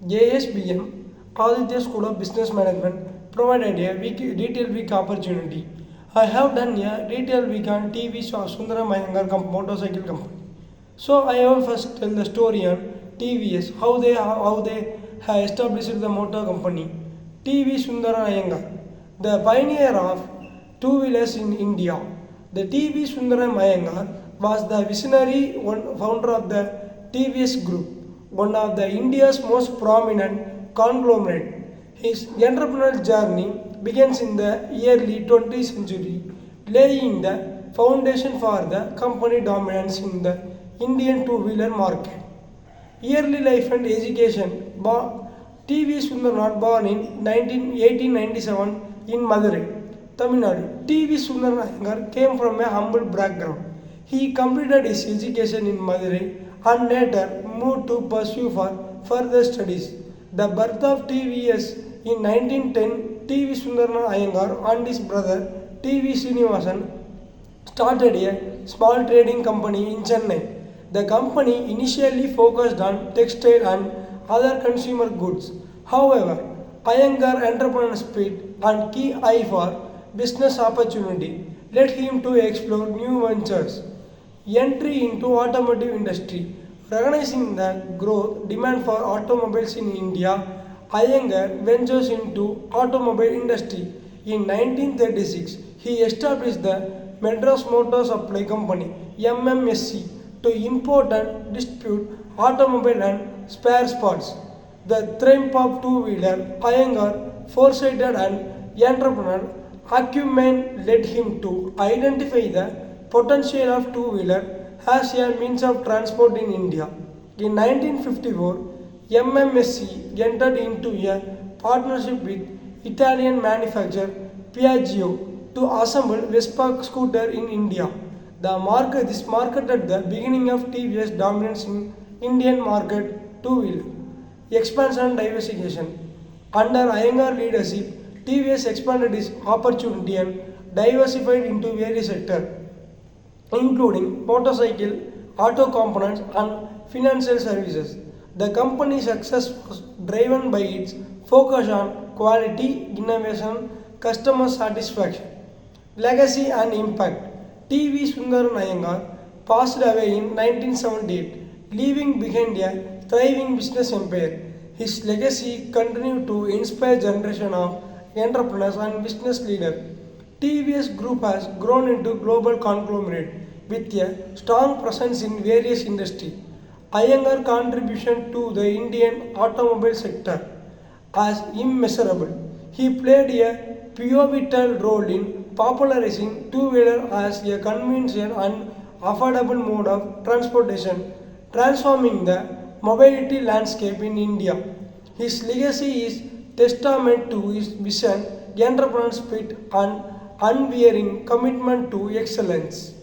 ASBM, Aditya School of Business Management, provided a retail week opportunity. I have done a retail week on TV Sundaram Iyengar motorcycle company. So I will first tell the story on TVS, how they have established the motor company. TV Sundaram Iyengar, the pioneer of two-wheelers in India. The TV Sundaram Iyengar was the visionary founder of the TVS Group, one of the India's most prominent conglomerate. His entrepreneurial journey begins in the early 20th century, laying the foundation for the company dominance in the Indian two-wheeler market. Early life and education. T.V. Sundarnath born in 1897 in Madurai, Tamil Nadu. T.V. Sundarnath came from a humble background. He completed his education in Madurai and later moved to pursue for further studies. The birth of TVS in 1910, T.V. Sundarnath Iyengar and his brother T.V. Srinivasan started a small trading company in Chennai. The company initially focused on textile and other consumer goods. However, Iyengar entrepreneurial spirit and key eye for business opportunity led him to explore new ventures. Entry into automotive industry. Recognizing the growth demand for automobiles in India, Iyengar ventures into automobile industry. In 1936, he established the Madras Motor Supply Company (MMSC) to import and distribute automobile and spare parts. The triumph of two-wheeler, Iyengar, foresighted and entrepreneurial acumen led him to identify the potential of two-wheeler as a means of transport in India. In 1954, MMSC entered into a partnership with Italian manufacturer Piaggio to assemble Vespa scooter in India. This marketed the beginning of TVS dominance in Indian market two-wheeler. Expansion and diversification. Under Iyengar leadership, TVS expanded its opportunity and diversified into various sectors, including motorcycle, auto components, and financial services. The company's success was driven by its focus on quality, innovation, customer satisfaction, legacy, and impact. T.V. Sundaram Iyengar passed away in 1978, leaving behind a thriving business empire. His legacy continued to inspire generation of entrepreneurs and business leaders. TVS Group has grown into global conglomerate with a strong presence in various industries. Iyengar contribution to the Indian automobile sector as immeasurable. He played a pivotal role in popularizing two-wheeler as a convenient and affordable mode of transportation, transforming the mobility landscape in India. His legacy is testament to his vision, entrepreneurial spirit, and unwearying commitment to excellence.